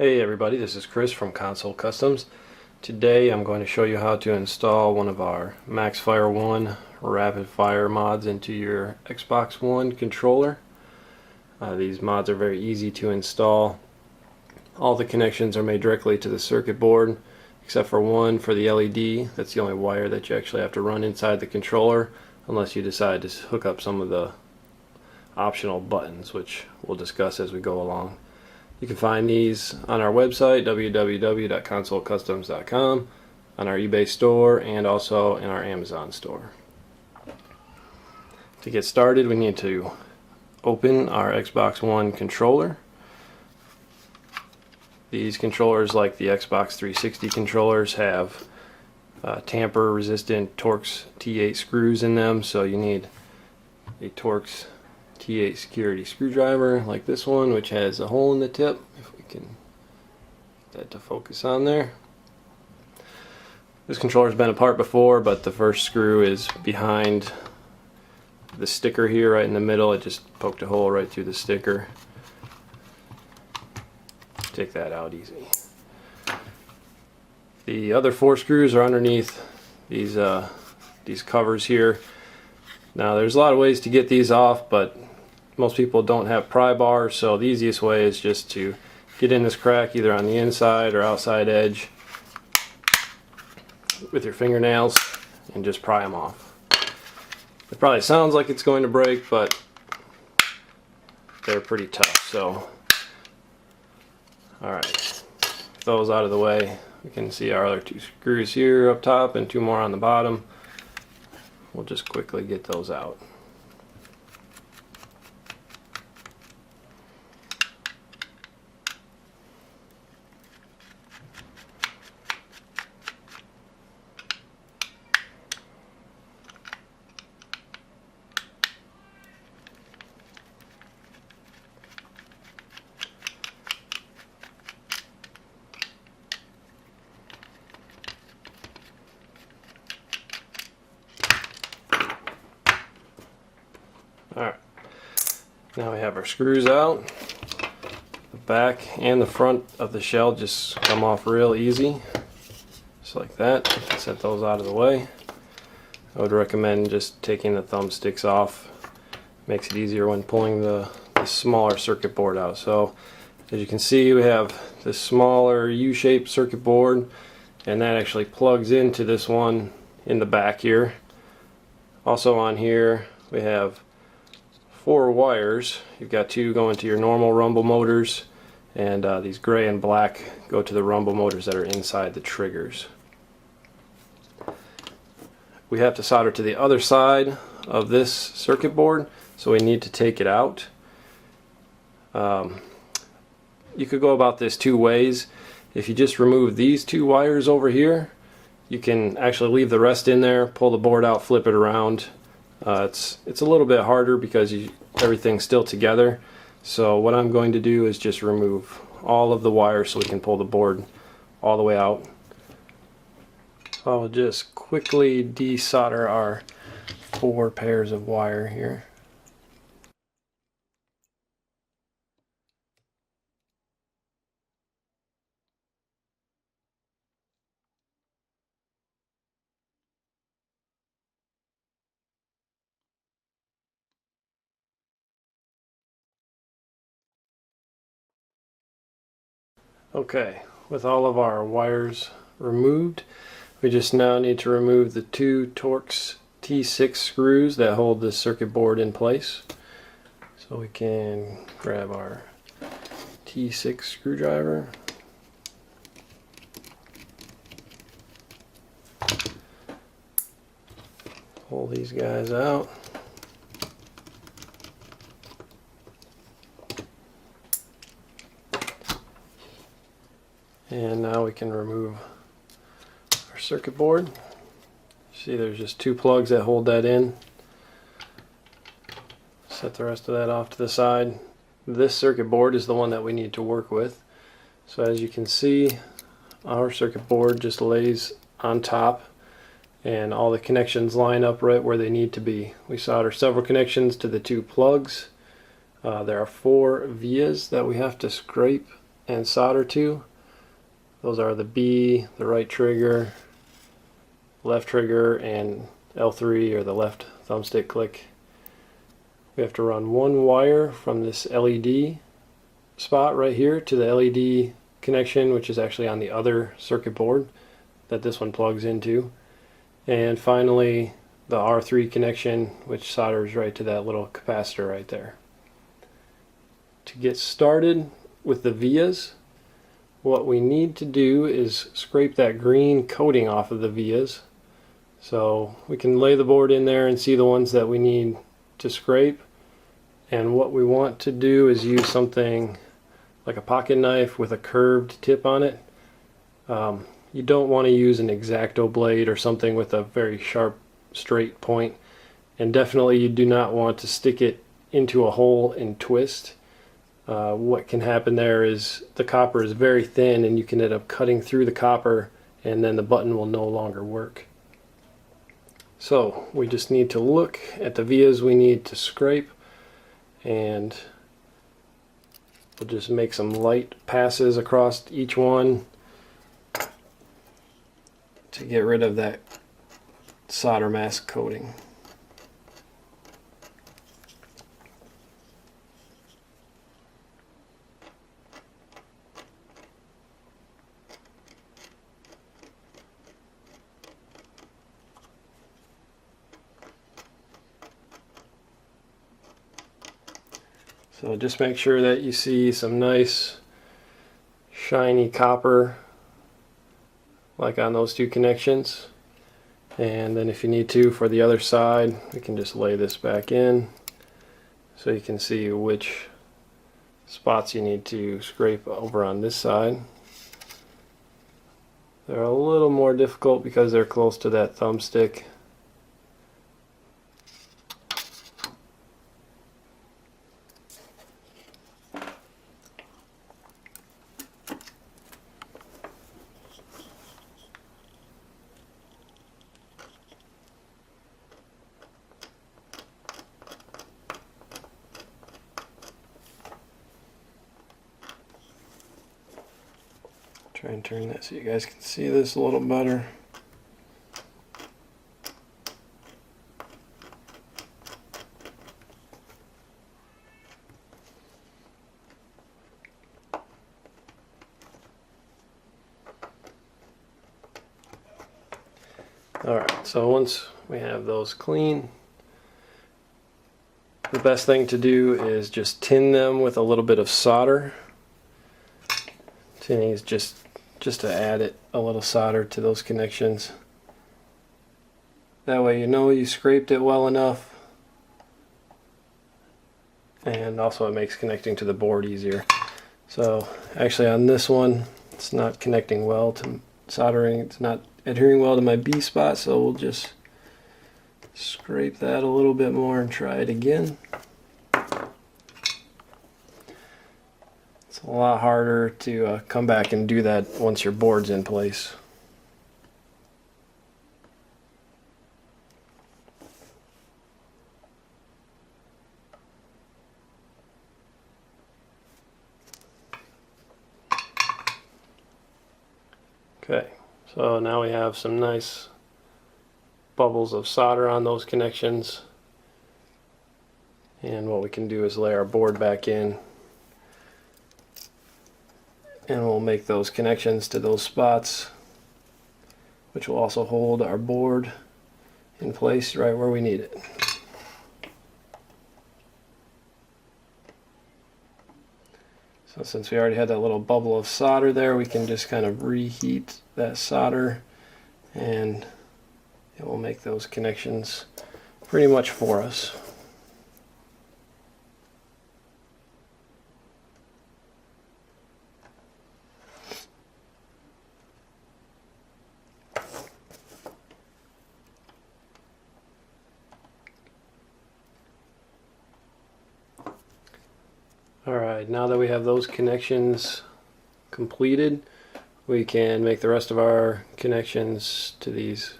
Hey everybody, this is Chris from Console Customs. Today I'm going to show you how to install one of our Maxfire-ONE Rapid Fire mods into your Xbox One controller. These mods are very easy to install. All the connections are made directly to the circuit board except for one for the LED. That's the only wire that you actually have to run inside the controller unless you decide to hook up some of the optional buttons, which we'll discuss as we go along. You can find these on our website, www.consolecustoms.com, on our eBay store, and also in our Amazon store. To get started, we need to open our Xbox One controller. These controllers, like the Xbox 360 controllers, have tamper-resistant Torx T8 screws in them, so you need a Torx T8 security screwdriver like this one, which has a hole in the tip. If we can get that to focus on there. This controller's been apart before, but the first screw is behind the sticker here, right in the middle. It just poked a hole right through the sticker. Take that out easy. The other four screws are underneath these covers here. Now there's a lot of ways to get these off, but most people don't have pry bars, so the easiest way is just to get in this crack either on the inside or outside edge with your fingernails and just pry them off. It probably sounds like it's going to break, but they're pretty tough. So alright, with those out of the way, we can see our other two screws here up top and two more on the bottom. We'll just quickly get those out. Alright, now we have our screws out. The back and the front of the shell just come off real easy, just like that. Set those out of the way. I would recommend just taking the thumbsticks off. Makes it easier when pulling the smaller circuit board out. So as you can see, we have this smaller U-shaped circuit board, and that actually plugs into this one in the back here. Also on here we have 4 wires. You've got 2 going to your normal rumble motors, and these gray and black go to the rumble motors that are inside the triggers. We have to solder to the other side of this circuit board, so we need to take it out. You could go about this 2 ways. If you just remove these 2 wires over here, you can actually leave the rest in there, pull the board out, flip it around. It's a little bit harder because everything's still together. So what I'm going to do is just remove all of the wires so we can pull the board all the way out. I'll just quickly desolder our 4 pairs of wire here. Okay, with all of our wires removed, we just now need to remove the 2 Torx T6 screws that hold this circuit board in place. So we can grab our T6 screwdriver, pull these guys out. And now we can remove our circuit board. See, there's just 2 plugs that hold that in. Set the rest of that off to the side. This circuit board is the one that we need to work with. So as you can see, our circuit board just lays on top and all the connections line up right where they need to be. We solder several connections to the 2 plugs. There are 4 vias that we have to scrape and solder to. Those are the B, the right trigger, left trigger, and L3 or the left thumbstick click. We have to run one wire from this LED spot right here to the LED connection, which is actually on the other circuit board that this one plugs into. And finally the R3 connection, which solders right to that little capacitor right there. To get started with the vias, what we need to do is scrape that green coating off of the vias. So we can lay the board in there and see the ones that we need to scrape. And what we want to do is use something like a pocket knife with a curved tip on it. You don't want to use an X-Acto blade or something with a very sharp straight point, and definitely you do not want to stick it into a hole and twist. What can happen there is the copper is very thin and you can end up cutting through the copper, and then the button will no longer work. So we just need to look at the vias we need to scrape, and we'll just make some light passes across each one to get rid of that solder mask coating. So just make sure that you see some nice shiny copper like on those two connections. And then if you need to for the other side, we can just lay this back in so you can see which spots you need to scrape over on this side. They're a little more difficult because they're close to that thumbstick. Try and turn that so you guys can see this a little better. Alright, so once we have those clean, the best thing to do is just tin them with a little bit of solder. Tinning is just to add a little solder to those connections. That way you know you scraped it well enough, and also it makes connecting to the board easier. So actually on this one it's not connecting well to soldering, it's not adhering well to my B spot, so we'll just scrape that a little bit more and try it again. It's a lot harder to come back and do that once your board's in place. Okay, so now we have some nice bubbles of solder on those connections, and what we can do is lay our board back in, and we'll make those connections to those spots, which will also hold our board in place right where we need it. So since we already had that little bubble of solder there, we can just kind of reheat that solder, and it will make those connections pretty much for us. Alright, now that we have those connections completed, we can make the rest of our connections to these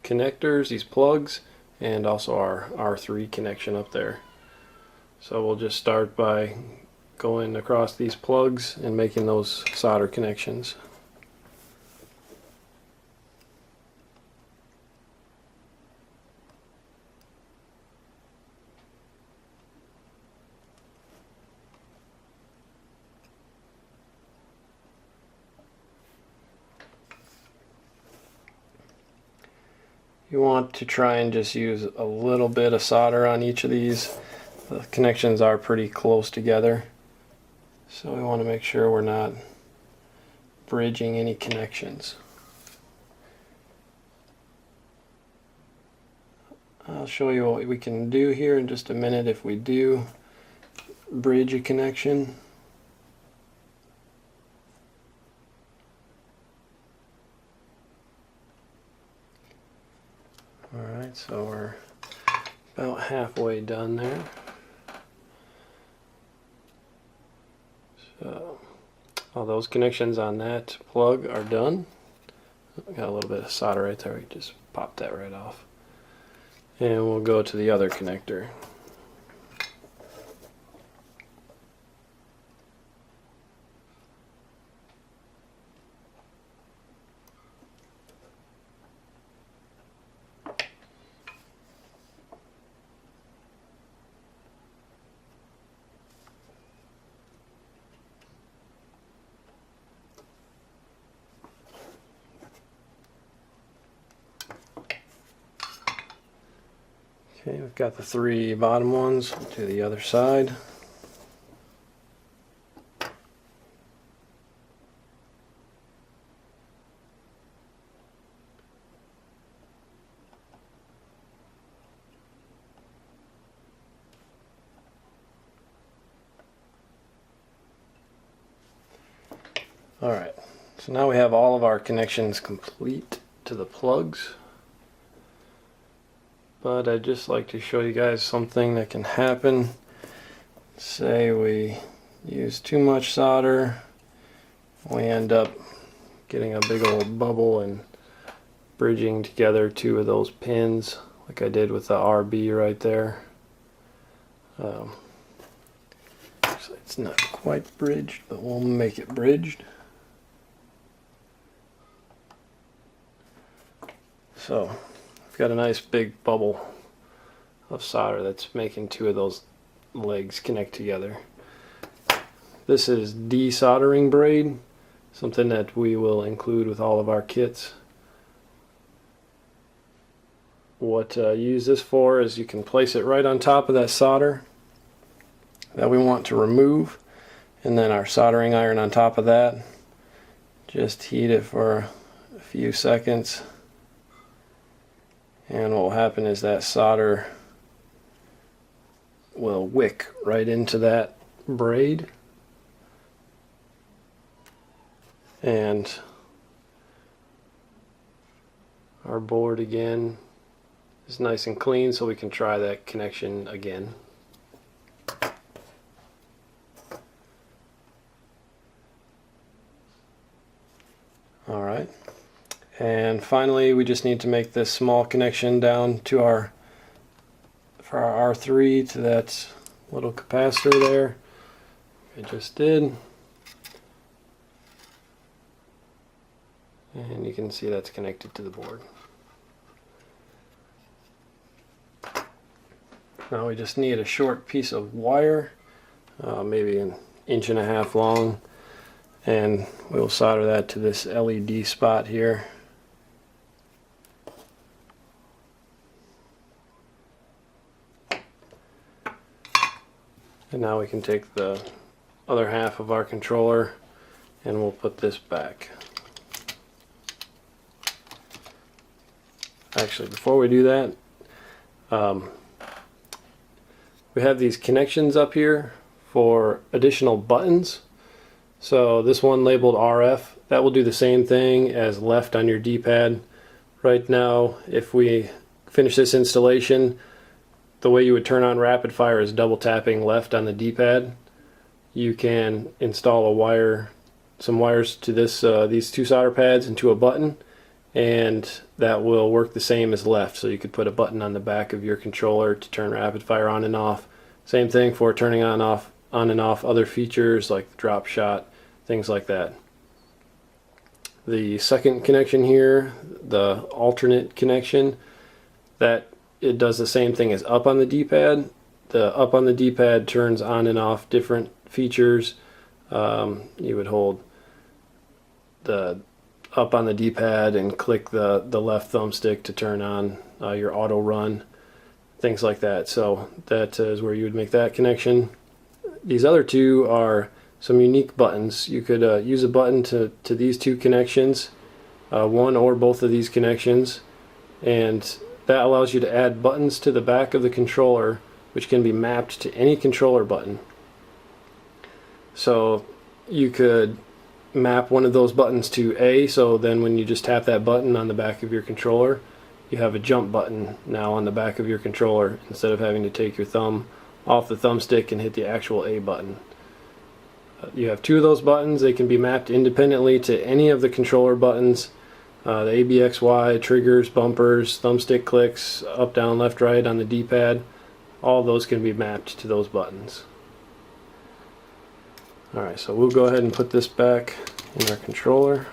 connectors, these plugs, and also our R3 connection up there. So we'll just start by going across these plugs and making those solder connections. You want to try and just use a little bit of solder on each of these. The connections are pretty close together, so we want to make sure we're not bridging any connections. I'll show you what we can do here in just a minute if we do bridge a connection. Alright, so we're about halfway done there. So all those connections on that plug are done. Got a little bit of solder right there, we just pop that right off. And we'll go to the other connector. Okay, we've got the 3 bottom ones. We'll do the other side. Alright, so now we have all of our connections complete to the plugs. But I'd just like to show you guys something that can happen. Say we use too much solder, we end up getting a big old bubble and bridging together 2 of those pins like I did with the RB right there. It's not quite bridged, but we'll make it bridged. So got a nice big bubble of solder that's making 2 of those legs connect together. This is desoldering braid, something that we will include with all of our kits. What you use this for is you can place it right on top of that solder that we want to remove, and then our soldering iron on top of that. Just heat it for a few seconds. And what will happen is that solder will wick right into that braid. And our board again is nice and clean, so we can try that connection again. Alright. And finally, we just need to make this small connection down to our R3 to that little capacitor there. I just did. And you can see that's connected to the board. Now we just need a short piece of wire, maybe 1.5 inches long, and we'll solder that to this LED spot here. And now we can take the other half of our controller and we'll put this back. Actually, before we do that, we have these connections up here for additional buttons. So this one labeled RF, that will do the same thing as left on your D-pad. Right now, if we finish this installation, the way you would turn on rapid fire is double tapping left on the D-pad. You can install some wires to these 2 solder pads into a button, and that will work the same as left. So you could put a button on the back of your controller to turn rapid fire on and off. Same thing for turning on and off on and off other features like drop shot, things like that. The second connection here, the alternate connection, that it does the same thing as up on the D-pad. The up on the D-pad turns on and off different features. You would hold the up on the D-pad and click the left thumbstick to turn on your auto run, things like that. So that is where you would make that connection. These other two are some unique buttons. You could use a button to these two connections, one or both of these connections, and that allows you to add buttons to the back of the controller which can be mapped to any controller button. So you could map one of those buttons to A, so then when you just tap that button on the back of your controller, you have a jump button now on the back of your controller instead of having to take your thumb off the thumbstick and hit the actual A button. You have two of those buttons. They can be mapped independently to any of the controller buttons. The A, B, X, Y, triggers, bumpers, thumbstick clicks, up, down, left, right on the D-pad, all those can be mapped to those buttons. Alright, so we'll go ahead and put this back in our controller.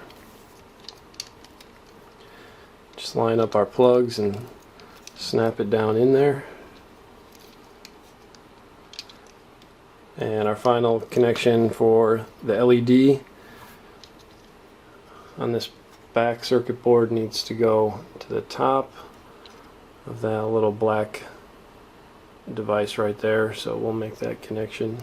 Just line up our plugs and snap it down in there. And our final connection for the LED on this back circuit board needs to go to the top of that little black device right there, so we'll make that connection.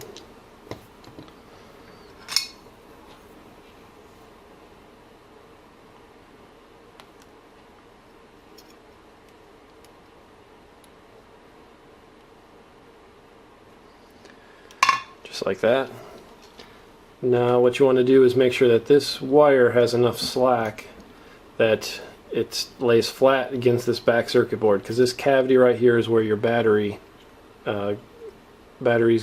Just like that. Now what you want to do is make sure that this wire has enough slack that it lays flat against this back circuit board, because this cavity right here is where your batteries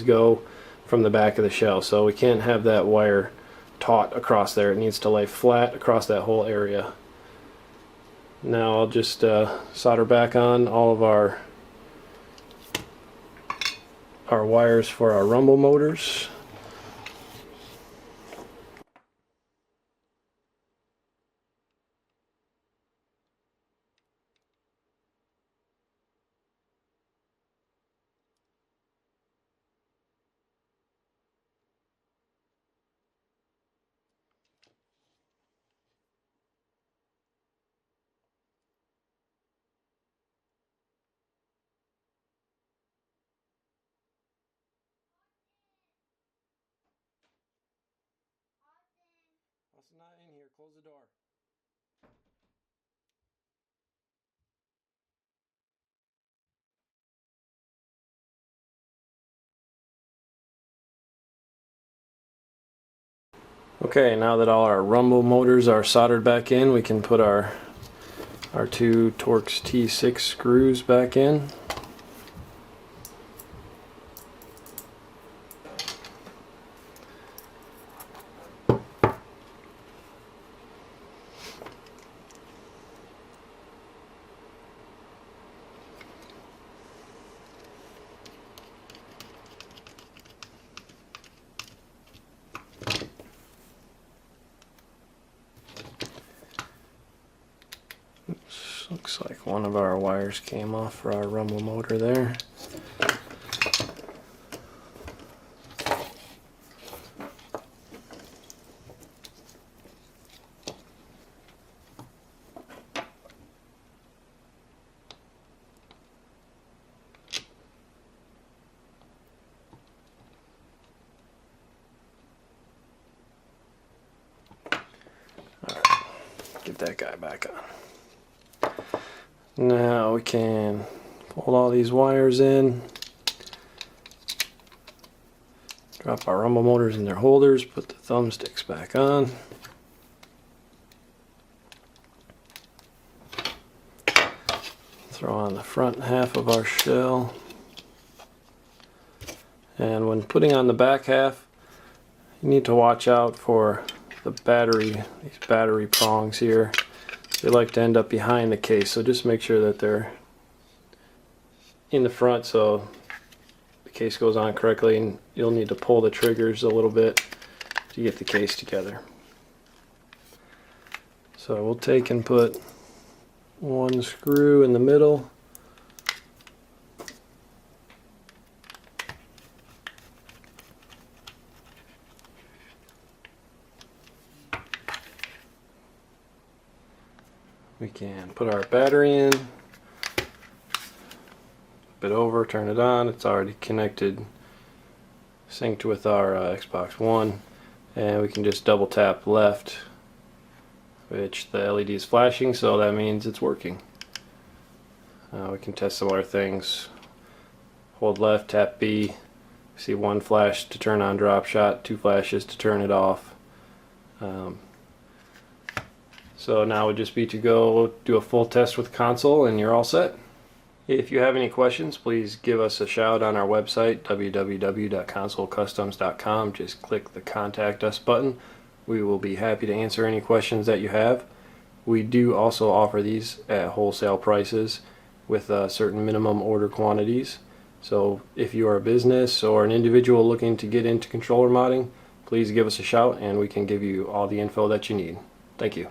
go from the back of the shell, so we can't have that wire taut across there. It needs to lay flat across that whole area. Now I'll just solder back on all of our wires for our rumble motors. Austin, not in here. Close the door. Okay, now that all our rumble motors are soldered back in, we can put our two Torx T6 screws back in. Looks like one of our wires came off for our rumble motor there. Alright, get that guy back on. Now we can fold all these wires in, drop our rumble motors in their holders, put the thumbsticks back on. Throw on the front half of our shell. And when putting on the back half, you need to watch out for the these battery prongs here. They like to end up behind the case, so just make sure that they're in the front so the case goes on correctly, and you'll need to pull the triggers a little bit to get the case together. So we'll take and put one screw in the middle. We can put our battery in, flip it over, turn it on. It's already connected, synced with our Xbox One, and we can just double tap left, which the LED is flashing, so that means it's working. We can test some other things. Hold left, tap B. See one flash to turn on drop shot, two flashes to turn it off. So now would just be to go do a full test with console and you're all set. If you have any questions, please give us a shout on our website, www.consolecustoms.com. Just click the Contact Us button. We will be happy to answer any questions that you have. We do also offer these at wholesale prices with certain minimum order quantities. So if you are a business or an individual looking to get into controller modding, please give us a shout and we can give you all the info that you need. Thank you.